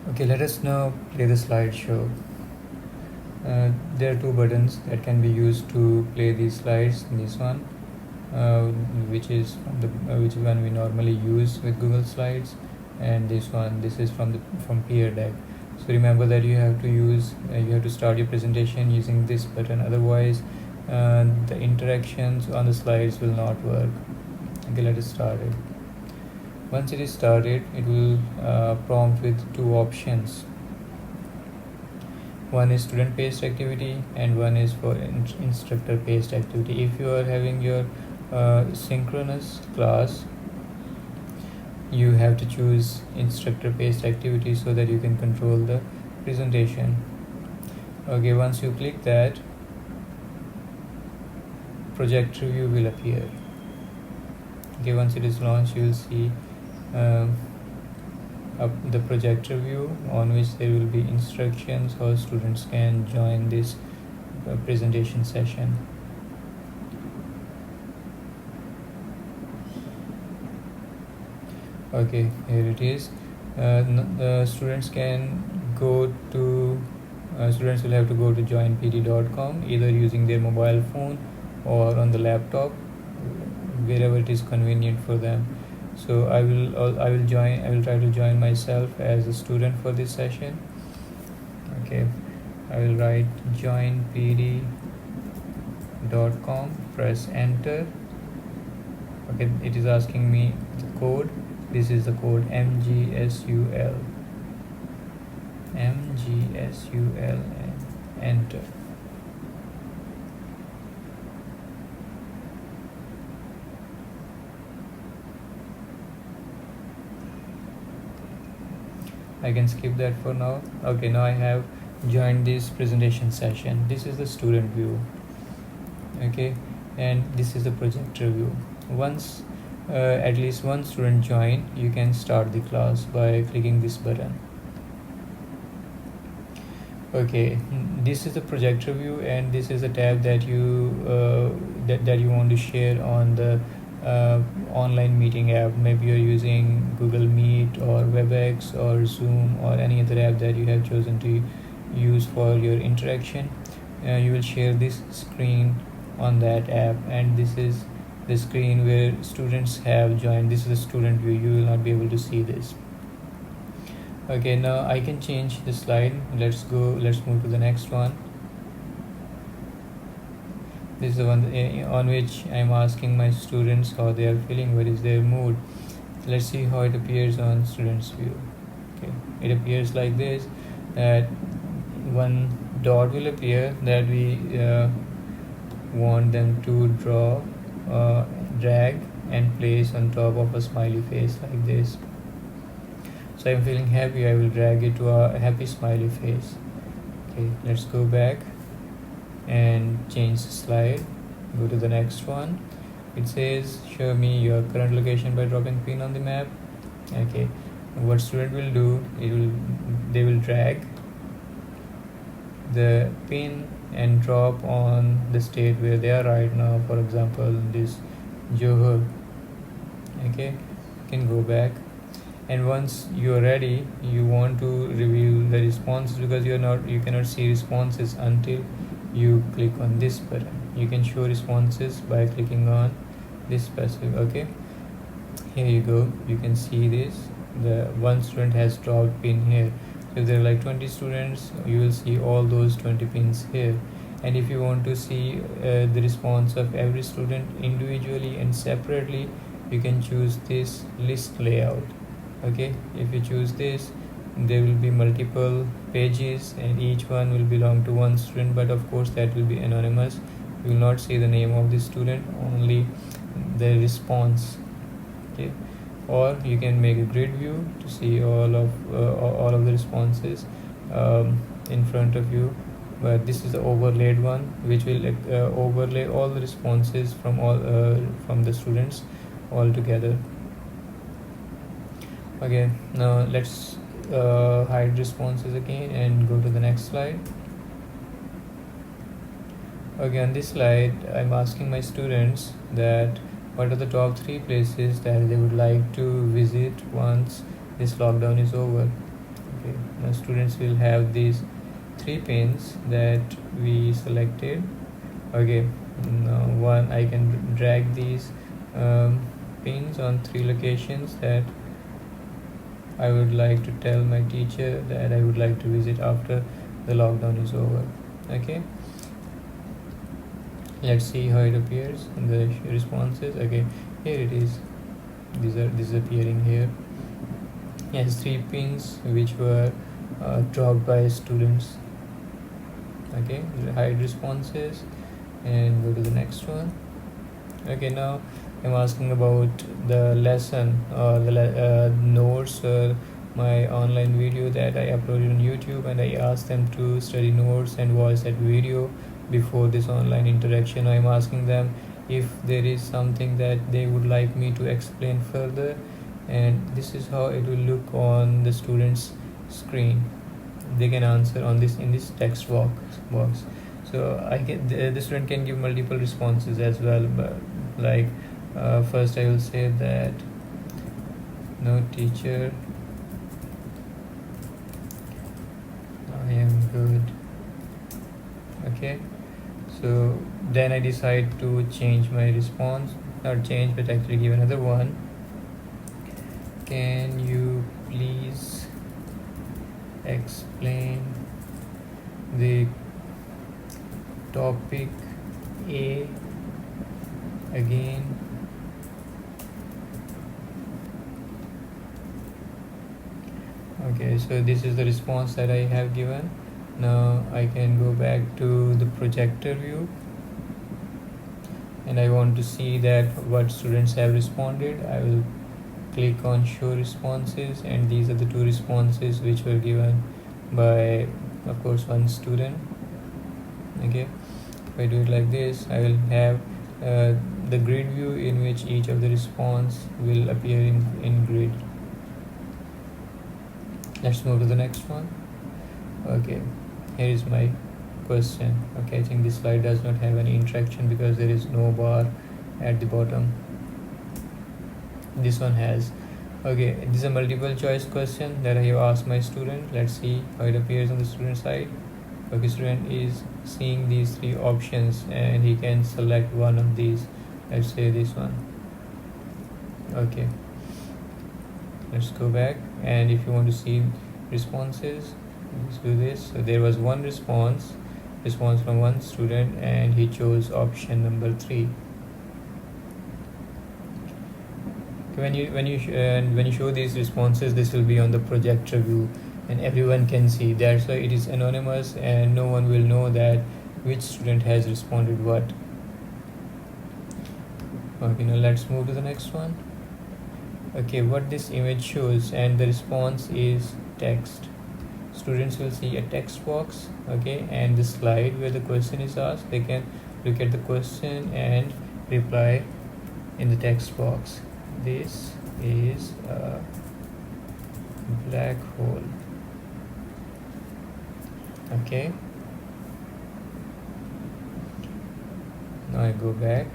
Okay, let us now play the slideshow. There are two buttons that can be used to play these slides. This one, which is which one we normally use with Google Slides, and this one. This is from Peer Deck. So remember that you have to start your presentation using this button. Otherwise, the interactions on the slides will not work. Okay, let us start it. Once it is started, it will prompt with two options. One is student paced activity and one is for instructor paced activity. If you are having your synchronous class, you have to choose instructor paced activity so that you can control the presentation. Okay, once you click that, projector view will appear. Okay, once it is launched, you will see the projector view on which there will be instructions how students can join this presentation session. Okay, here it is. Students will have to go to joinpd.com either using their mobile phone or on the laptop, wherever it is convenient for them. So I will try to join myself as a student for this session. Okay, I will write joinpd.com, press enter. Okay, it is asking me the code. This is the code MGSUL, and enter. I can skip that for now. Okay, now I have joined this presentation session. This is the student view. Okay, and this is the projector view. Once at least one student join, you can start the class by clicking this button. Okay, this is the projector view, and this is a tab that you want to share on the online meeting app. Maybe you're using Google Meet or WebEx or Zoom or any other app that you have chosen to use for your interaction. You will share this screen on that app, and this is the screen where students have joined. This is the student view. You will not be able to see this. Okay, now I can change the slide. Let's move to the next one. This is the one on which I'm asking my students how they are feeling, what is their mood. Let's see how it appears on students view. Okay, it appears like this, that one dot will appear that we want them to draw, drag and place on top of a smiley face like this. So I'm feeling happy, I will drag it to a happy smiley face. Okay, let's go back and change the slide. Go to the next one. It says show me your current location by dropping pin on the map. Okay, what student will do, they will drag the pin and drop on the state where they are right now. For example, this Johor. Okay, you can go back, and once you are ready, you want to review the responses, because you cannot see responses until you click on this button. You can show responses by clicking on this specific. Okay, here you go, you can see this. The one student has dropped pin here. So if there are like 20 students, you will see all those 20 pins here. And if you want to see the response of every student individually and separately, you can choose this list layout. Okay, if you choose this, there will be multiple pages and each one will belong to one student, but of course that will be anonymous. You will not see the name of the student, only the response. Okay, or you can make a grid view to see all of the responses in front of you. But this is the overlaid one, which will overlay all the responses from the students all together. Okay, now let's hide responses again and go to the next slide. Okay, on this slide, I'm asking my students that what are the top 3 places that they would like to visit once this lockdown is over. Okay, now students will have these 3 pins that we selected. Okay, now one, I can drag these pins on 3 locations that I would like to tell my teacher that I would like to visit after the lockdown is over. Okay, let's see how it appears in the responses. Okay, here it is. This is appearing here. Yes, 3 pins which were dropped by students. Okay, hide responses and go to the next one. Okay, now I'm asking about the lesson or the notes or my online video that I uploaded on YouTube, and I asked them to study notes and watch that video before this online interaction. I'm asking them if there is something that they would like me to explain further, and this is how it will look on the student's screen. They can answer on this in this text box. So I get the student can give multiple responses as well, but like first I will say that no teacher, I am good. Okay, so then I decide to change my response, not change but actually give another one. Can you please explain the topic A again? Okay, so this is the response that I have given. Now I can go back to the projector view, and I want to see that what students have responded. I will click on show responses, and these are the 2 responses which were given by, of course, one student. Okay, if I do it like this, I will have the grid view in which each of the response will appear in grid. Let's move to the next one. Okay, here is my question. Okay, I think this slide does not have any interaction because there is no bar at the bottom. This one has. Okay, this is a multiple choice question that I have asked my student. Let's see how it appears on the student side. Okay, student is seeing these 3 options and he can select one of these. Let's say this one. Okay, let's go back, and if you want to see responses, let's do this. So there was one response from one student, and he chose option number 3. When you show these responses, this will be on the projector view and everyone can see. That's why it is anonymous and no one will know that which student has responded what. Okay, now let's move to the next one. Okay, what this image shows, and the response is text. Students will see a text box, okay, and the slide where the question is asked. They can look at the question and reply in the text box. This is a black hole. Okay, now I go back,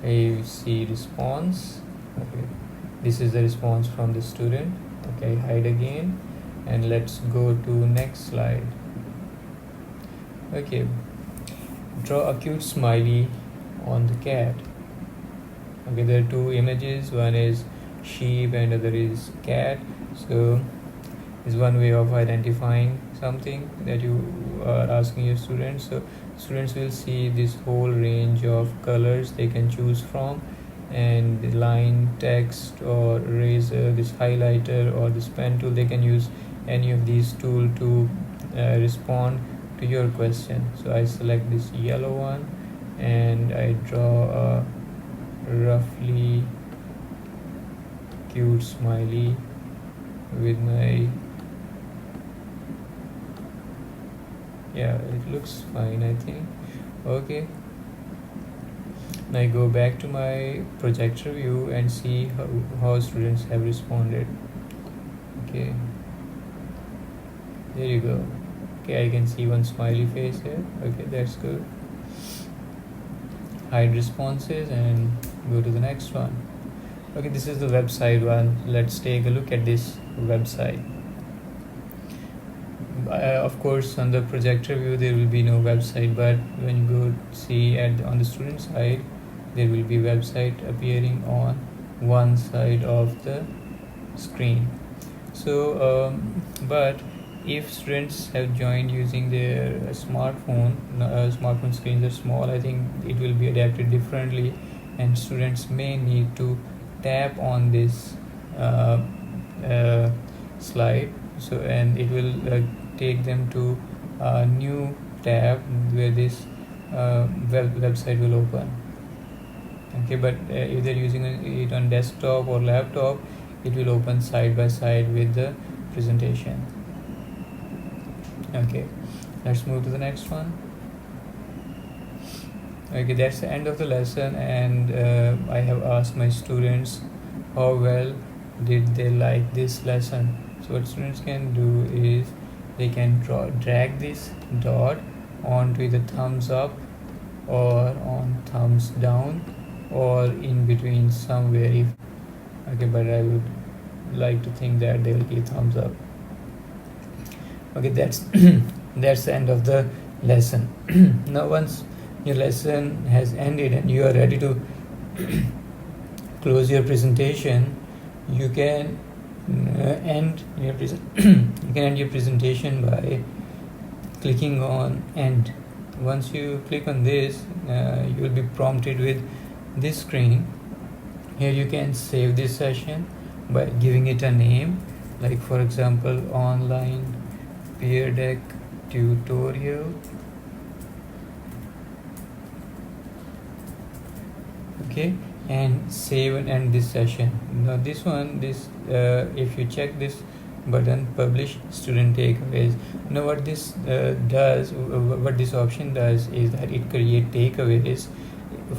I see response. Okay, this is the response from the student. Okay, hide again, and let's go to next slide. Okay, draw a cute smiley on the cat. Okay, there are 2 images, one is sheep and other is cat. So is one way of identifying something that you are asking your students. So students will see this whole range of colors they can choose from, and the line, text, or eraser, this highlighter or this pen tool, they can use any of these tools to respond to your question. So I select this yellow one and I draw a roughly cute smiley with my, yeah, it looks fine, I think. Okay, now I go back to my projector view and see how students have responded. Okay, there you go. Okay, I can see one smiley face here. Okay, that's good. Hide responses and go to the next one. Okay, this is the website one. Let's take a look at this website. Of course, on the projector view there will be no website, but when you go see on the student side, there will be website appearing on one side of the screen. So but if students have joined using their smartphone screens are small, I think it will be adapted differently, and students may need to tap on this uh, uh, slide, so and it will take them to a new tab where this website will open. Okay, but if they're using it on desktop or laptop, it will open side by side with the presentation. Okay, let's move to the next one. Okay, that's the end of the lesson, and I have asked my students how well did they like this lesson. So what students can do is they can drag this dot onto the thumbs up or on thumbs down or in between somewhere. If okay, but I would like to think that they will give thumbs up. Okay, that's that's the end of the lesson. Now once your lesson has ended and you are ready to close your presentation, you can end your you can end your presentation by clicking on end. Once you click on this, you will be prompted with this screen. Here you can save this session by giving it a name, like for example online peer deck tutorial. Okay, and save and end this session. Now this if you check this button, publish student takeaways. Now what this what this option does is that it create takeaways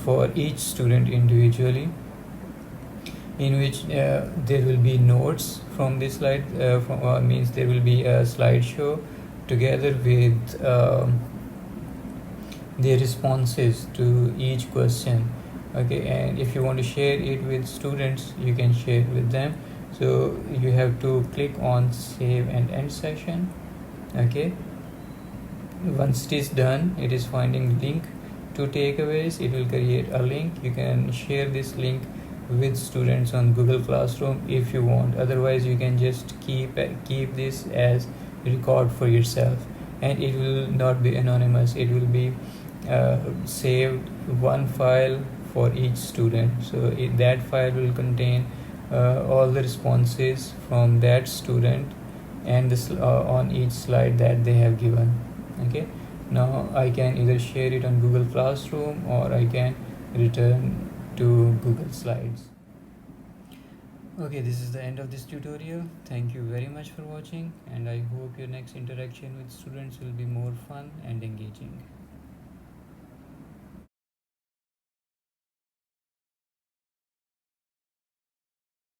for each student individually, in which there will be notes from this slide, means there will be a slideshow together with their responses to each question. Okay, and if you want to share it with students, you can share it with them. So you have to click on save and end session. Okay, once it is done, it is finding link to takeaways. It will create a link. You can share this link with students on Google Classroom if you want. Otherwise you can just keep this as record for yourself, and it will not be anonymous. It will be saved one file for each student. So that file will contain all the responses from that student and this on each slide that they have given. Okay, now I can either share it on Google Classroom or I can return to Google Slides. Okay, this is the end of this tutorial. Thank you very much for watching, and I hope your next interaction with students will be more fun and engaging.